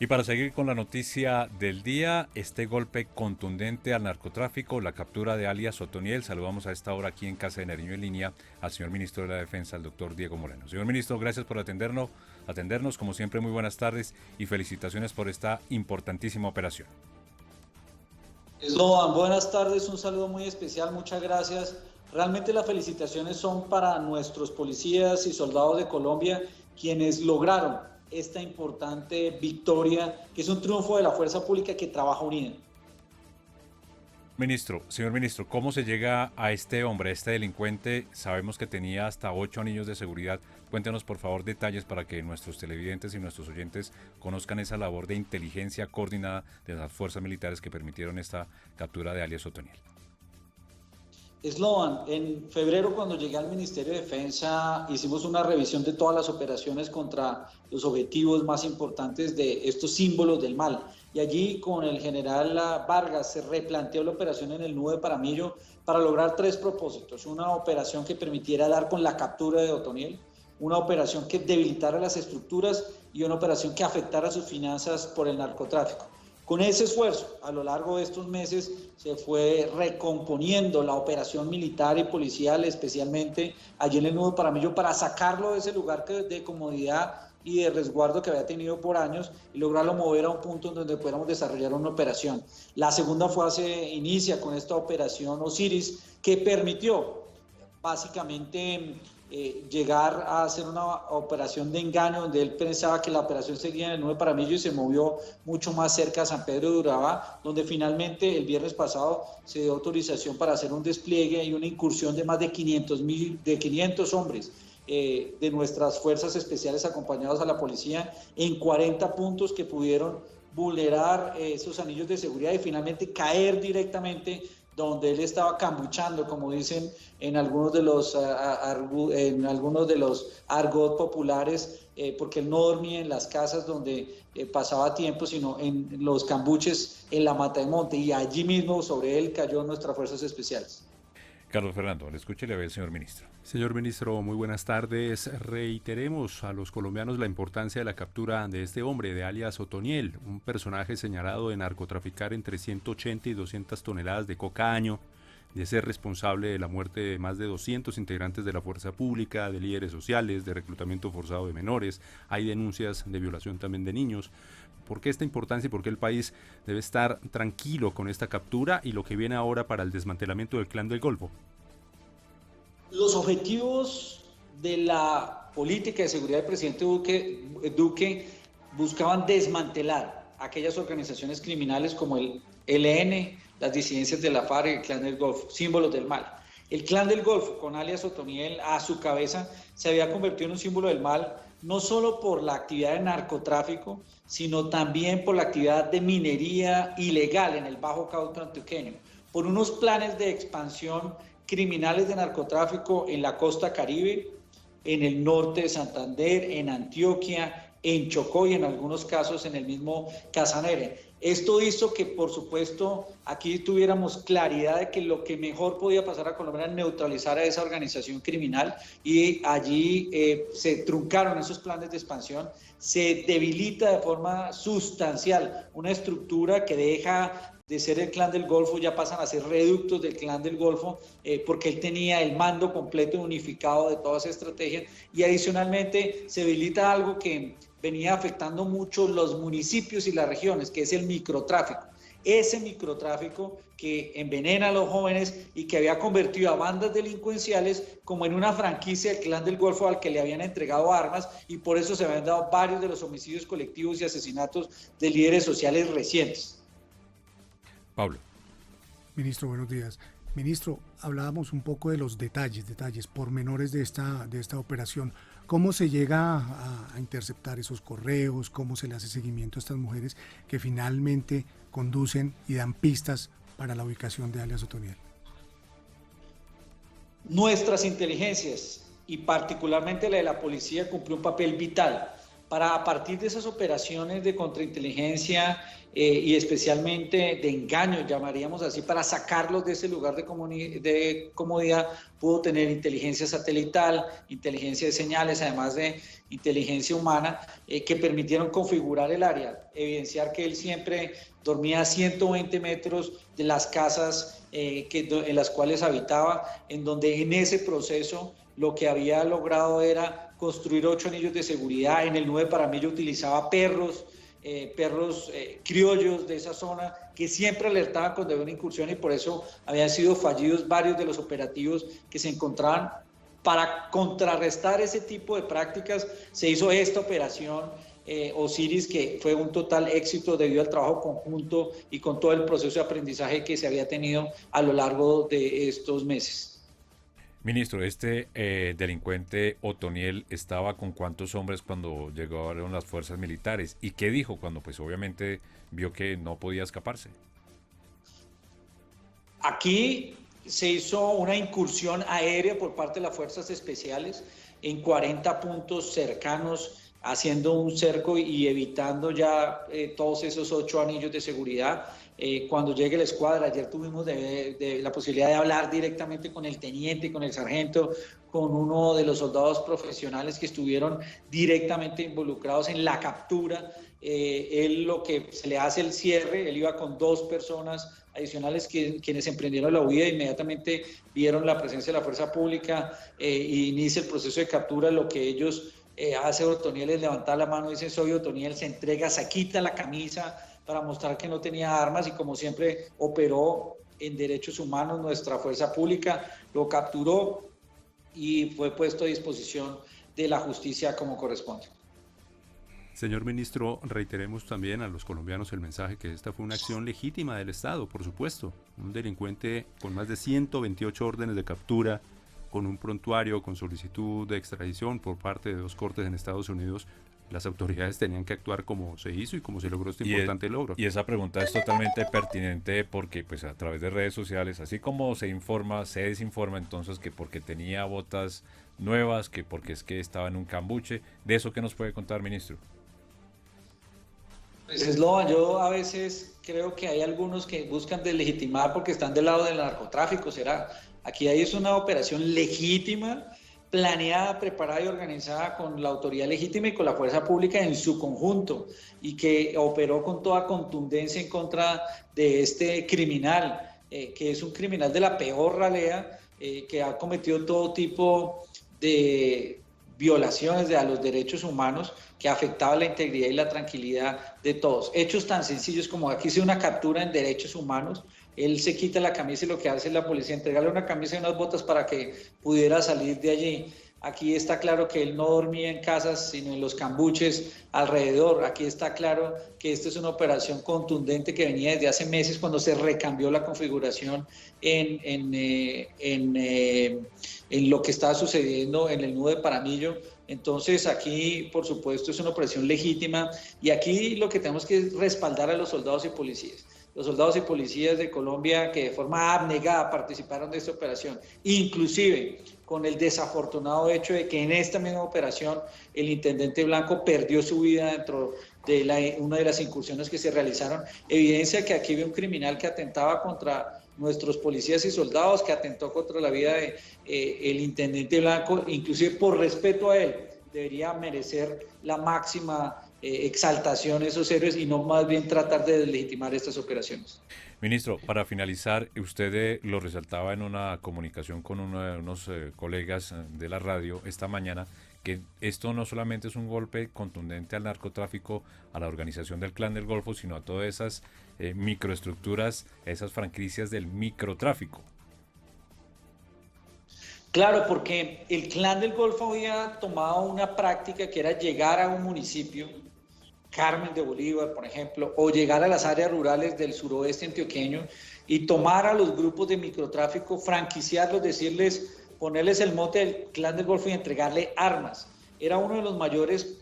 Y para seguir con la noticia del día, este golpe contundente al narcotráfico, la captura de alias Otoniel. Saludamos a esta hora aquí en Casa de Nariño en línea al señor ministro de la Defensa, el doctor Diego Moreno. Señor ministro, gracias por atendernos. Como siempre, muy buenas tardes y felicitaciones por esta importantísima operación. Sloan, buenas tardes, un saludo muy especial, muchas gracias. Realmente las felicitaciones son para nuestros policías y soldados de Colombia, quienes lograron esta importante victoria, que es un triunfo de la fuerza pública que trabaja unida. Señor ministro, ¿cómo se llega a este hombre, a este delincuente? Sabemos que tenía hasta 8 anillos de seguridad. Cuéntenos, por favor, detalles para que nuestros televidentes y nuestros oyentes conozcan esa labor de inteligencia coordinada de las fuerzas militares que permitieron esta captura de alias Otoniel. Sloan, en febrero, cuando llegué al Ministerio de Defensa, hicimos una revisión de todas las operaciones contra los objetivos más importantes de estos símbolos del mal. Y allí, con el general Vargas, se replanteó la operación en el Nudo de Paramillo para lograr 3 propósitos. Una operación que permitiera dar con la captura de Otoniel, una operación que debilitara las estructuras y una operación que afectara sus finanzas por el narcotráfico. Con ese esfuerzo, a lo largo de estos meses, se fue recomponiendo la operación militar y policial, especialmente allí en el Nudo Paramillo, para sacarlo de ese lugar de comodidad y de resguardo que había tenido por años y lograrlo mover a un punto en donde pudiéramos desarrollar una operación. La segunda fase inicia con esta operación Osiris, que permitió básicamente llegar a hacer una operación de engaño donde él pensaba que la operación seguía en el Nudo Paramillo y se movió mucho más cerca a San Pedro de Urabá, donde finalmente el viernes pasado se dio autorización para hacer un despliegue y una incursión de más de 500 hombres de nuestras fuerzas especiales acompañados a la policía en 40 puntos que pudieron vulnerar esos anillos de seguridad y finalmente caer directamente donde él estaba cambuchando, como dicen en algunos de los argot populares, porque él no dormía en las casas donde pasaba tiempo, sino en los cambuches en la Mata de Monte, y allí mismo sobre él cayó nuestras fuerzas especiales. Carlos Fernando, le escuche y le ve el señor ministro. Señor ministro, muy buenas tardes. Reiteremos a los colombianos la importancia de la captura de este hombre, de alias Otoniel, un personaje señalado de narcotraficar entre 180 y 200 toneladas de coca año, de ser responsable de la muerte de más de 200 integrantes de la fuerza pública, de líderes sociales, de reclutamiento forzado de menores. Hay denuncias de violación también de niños. ¿Por qué esta importancia y por qué el país debe estar tranquilo con esta captura y lo que viene ahora para el desmantelamiento del Clan del Golfo? Los objetivos de la política de seguridad del presidente Duque buscaban desmantelar aquellas organizaciones criminales como el ELN, las disidencias de la FARC y el Clan del Golfo, símbolos del mal. El Clan del Golfo, con alias Otoniel a su cabeza, se había convertido en un símbolo del mal, no solo por la actividad de narcotráfico, sino también por la actividad de minería ilegal en el Bajo Cauca antioqueño, por unos planes de expansión criminales de narcotráfico en la costa Caribe, en el norte de Santander, en Antioquia, en Chocó y en algunos casos en el mismo Casanare. Esto hizo que, por supuesto, aquí tuviéramos claridad de que lo que mejor podía pasar a Colombia era neutralizar a esa organización criminal, y allí se truncaron esos planes de expansión, se debilita de forma sustancial una estructura que deja de ser el Clan del Golfo, ya pasan a ser reductos del Clan del Golfo, porque él tenía el mando completo y unificado de toda esa estrategia, y adicionalmente se debilita algo que venía afectando mucho los municipios y las regiones, que es el microtráfico. Ese microtráfico que envenena a los jóvenes y que había convertido a bandas delincuenciales como en una franquicia del Clan del Golfo al que le habían entregado armas, y por eso se habían dado varios de los homicidios colectivos y asesinatos de líderes sociales recientes. Pablo. Ministro, buenos días. Ministro, hablábamos un poco de los detalles, pormenores de esta operación. ¿Cómo se llega a interceptar esos correos? ¿Cómo se le hace seguimiento a estas mujeres que finalmente conducen y dan pistas para la ubicación de alias Otoniel? Nuestras inteligencias, y particularmente la de la policía, cumplió un papel vital para a partir de esas operaciones de contrainteligencia y especialmente de engaño, llamaríamos así, para sacarlos de ese lugar de comodidad, pudo tener inteligencia satelital, inteligencia de señales, además de inteligencia humana, que permitieron configurar el área, evidenciar que él siempre dormía a 120 metros de las casas en las cuales habitaba, en donde en ese proceso lo que había logrado era construir 8 anillos de seguridad. En el 9 Paramillo utilizaba perros criollos de esa zona que siempre alertaban cuando había una incursión, y por eso habían sido fallidos varios de los operativos que se encontraban. Para contrarrestar ese tipo de prácticas se hizo esta operación Osiris, que fue un total éxito debido al trabajo conjunto y con todo el proceso de aprendizaje que se había tenido a lo largo de estos meses. Ministro, este delincuente Otoniel estaba con ¿cuántos hombres cuando llegaron las fuerzas militares? ¿Y qué dijo cuando pues obviamente vio que no podía escaparse? Aquí se hizo una incursión aérea por parte de las fuerzas especiales en 40 puntos cercanos, haciendo un cerco y evitando ya todos esos 8 anillos de seguridad. Cuando llegue la escuadra, ayer tuvimos la posibilidad de hablar directamente con el teniente, con el sargento, con uno de los soldados profesionales que estuvieron directamente involucrados en la captura. Él, lo que se le hace el cierre, él iba con 2 personas adicionales quienes emprendieron la huida. Inmediatamente vieron la presencia de la fuerza pública e inicia el proceso de captura. Lo que ellos hace Otoniel es levantar la mano, dice soy Otoniel, se entrega, se quita la camisa para mostrar que no tenía armas, y como siempre operó en derechos humanos nuestra fuerza pública, lo capturó y fue puesto a disposición de la justicia como corresponde. Señor ministro, reiteremos también a los colombianos el mensaje que esta fue una acción legítima del Estado, por supuesto. Un delincuente con más de 128 órdenes de captura, con un prontuario, con solicitud de extradición por parte de 2 cortes en Estados Unidos. Las autoridades tenían que actuar como se hizo y como se logró este importante logro. Y esa pregunta es totalmente pertinente porque pues a través de redes sociales, así como se informa, se desinforma entonces que porque tenía botas nuevas, que porque es que estaba en un cambuche. ¿De eso qué nos puede contar, ministro? Pues Sloan, yo a veces creo que hay algunos que buscan deslegitimar porque están del lado del narcotráfico. Aquí es una operación legítima, planeada, preparada y organizada con la autoridad legítima y con la fuerza pública en su conjunto, y que operó con toda contundencia en contra de este criminal, que es un criminal de la peor ralea, que ha cometido todo tipo de violaciones a los derechos humanos, que afectaba la integridad y la tranquilidad de todos. Hechos tan sencillos como aquí hice una captura en derechos humanos. Él se quita la camisa y lo que hace la policía es entregarle una camisa y unas botas para que pudiera salir de allí. Aquí está claro que él no dormía en casas, sino en los cambuches alrededor. Aquí está claro que esta es una operación contundente que venía desde hace meses, cuando se recambió la configuración en lo que estaba sucediendo en el nudo de Paramillo. Entonces aquí, por supuesto, es una operación legítima, y aquí lo que tenemos que es respaldar a los soldados y policías. Los soldados y policías de Colombia que de forma abnegada participaron de esta operación, inclusive con el desafortunado hecho de que en esta misma operación el intendente Blanco perdió su vida dentro de una de las incursiones que se realizaron, evidencia que aquí había un criminal que atentaba contra nuestros policías y soldados, que atentó contra la vida del intendente Blanco. Inclusive por respeto a él debería merecer la máxima exaltación esos héroes, y no más bien tratar de deslegitimar estas operaciones. Ministro, para finalizar, usted lo resaltaba en una comunicación con unos colegas de la radio esta mañana, que esto no solamente es un golpe contundente al narcotráfico, a la organización del Clan del Golfo, sino a todas esas microestructuras, esas franquicias del microtráfico. Claro, porque el Clan del Golfo había tomado una práctica que era llegar a un municipio, Carmen de Bolívar, por ejemplo, o llegar a las áreas rurales del suroeste antioqueño y tomar a los grupos de microtráfico, franquiciarlos, decirles, ponerles el mote del Clan del Golfo y entregarle armas. Era uno de los mayores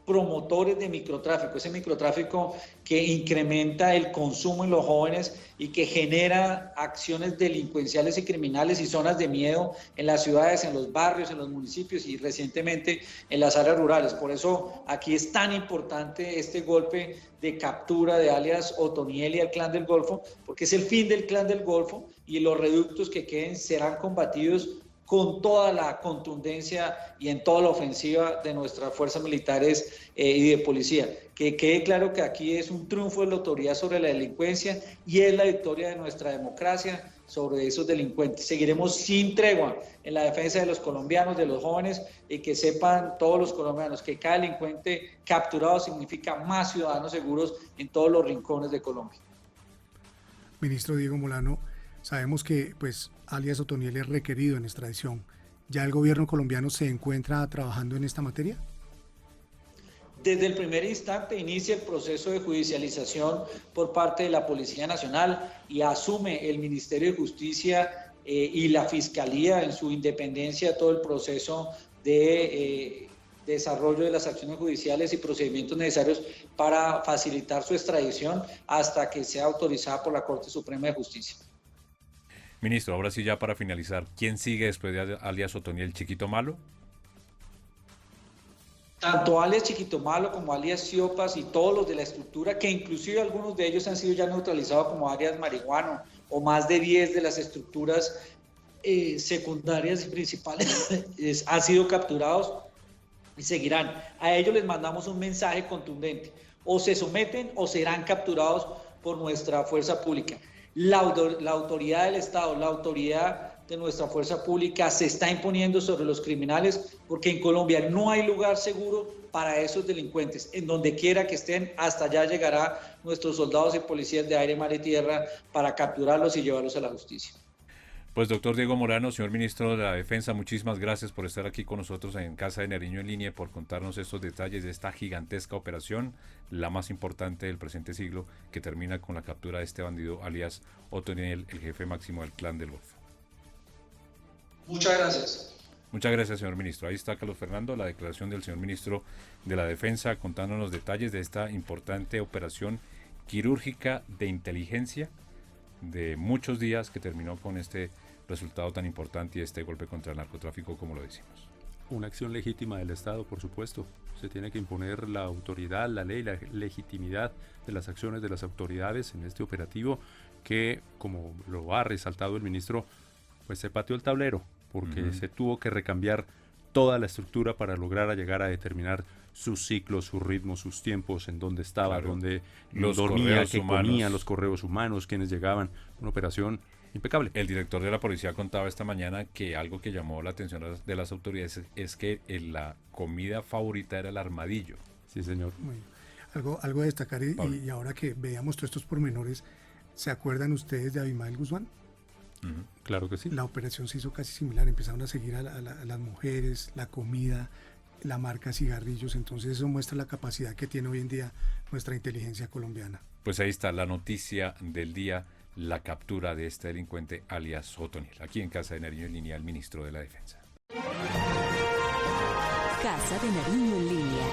promotores de microtráfico, ese microtráfico que incrementa el consumo en los jóvenes y que genera acciones delincuenciales y criminales y zonas de miedo en las ciudades, en los barrios, en los municipios y recientemente en las áreas rurales. Por eso aquí es tan importante este golpe de captura de alias Otoniel y el Clan del Golfo, porque es el fin del Clan del Golfo y los reductos que queden serán combatidos con toda la contundencia y en toda la ofensiva de nuestras fuerzas militares y de policía. Que quede claro que aquí es un triunfo de la autoridad sobre la delincuencia y es la victoria de nuestra democracia sobre esos delincuentes. Seguiremos sin tregua en la defensa de los colombianos, de los jóvenes, y que sepan todos los colombianos que cada delincuente capturado significa más ciudadanos seguros en todos los rincones de Colombia. Ministro Diego Molano, sabemos que pues alias Otoniel es requerido en extradición. ¿Ya el gobierno colombiano se encuentra trabajando en esta materia? Desde el primer instante inicia el proceso de judicialización por parte de la Policía Nacional y asume el Ministerio de Justicia y la Fiscalía en su independencia todo el proceso de desarrollo de las acciones judiciales y procedimientos necesarios para facilitar su extradición hasta que sea autorizada por la Corte Suprema de Justicia. Ministro, ahora sí ya para finalizar, ¿quién sigue después de alias Otoniel? ¿Chiquito Malo? Tanto alias Chiquito Malo como alias Siopas y todos los de la estructura, que inclusive algunos de ellos han sido ya neutralizados como alias Marihuano, o más de 10 de las estructuras secundarias y principales han sido capturados y seguirán. A ellos les mandamos un mensaje contundente: o se someten o serán capturados por nuestra fuerza pública. La autoridad del Estado, la autoridad de nuestra fuerza pública se está imponiendo sobre los criminales, porque en Colombia no hay lugar seguro para esos delincuentes. En donde quiera que estén, hasta allá llegará nuestros soldados y policías de aire, mar y tierra para capturarlos y llevarlos a la justicia. Pues doctor Diego Molano, señor ministro de la Defensa, muchísimas gracias por estar aquí con nosotros en Casa de Nariño en Línea y por contarnos estos detalles de esta gigantesca operación, la más importante del presente siglo, que termina con la captura de este bandido alias Otoniel, el jefe máximo del Clan del Golfo. Muchas gracias. Muchas gracias, señor ministro. Ahí está Carlos Fernando, la declaración del señor ministro de la Defensa, contándonos detalles de esta importante operación quirúrgica de inteligencia de muchos días que terminó con este resultado tan importante y este golpe contra el narcotráfico, como lo decimos. Una acción legítima del Estado, por supuesto. Se tiene que imponer la autoridad, la ley, la legitimidad de las acciones de las autoridades en este operativo que, como lo ha resaltado el ministro, pues se pateó el tablero porque se tuvo que recambiar toda la estructura para lograr llegar a determinar sus ciclos, sus ritmos, sus tiempos, en dónde estaba, dónde dormía, qué comían, los correos humanos, quiénes llegaban. Una operación impecable. El director de la policía contaba esta mañana que algo que llamó la atención de las autoridades es que la comida favorita era el armadillo. Sí, señor. Bueno, algo a destacar y ahora que veíamos todos estos pormenores, ¿se acuerdan ustedes de Abimael Guzmán? Claro que sí. La operación se hizo casi similar, empezaron a seguir a las mujeres, la comida, la marca cigarrillos, entonces eso muestra la capacidad que tiene hoy en día nuestra inteligencia colombiana. Pues ahí está la noticia del día, la captura de este delincuente alias Otoniel. Aquí en Casa de Nariño en Línea, el ministro de la Defensa. Casa de Nariño en Línea.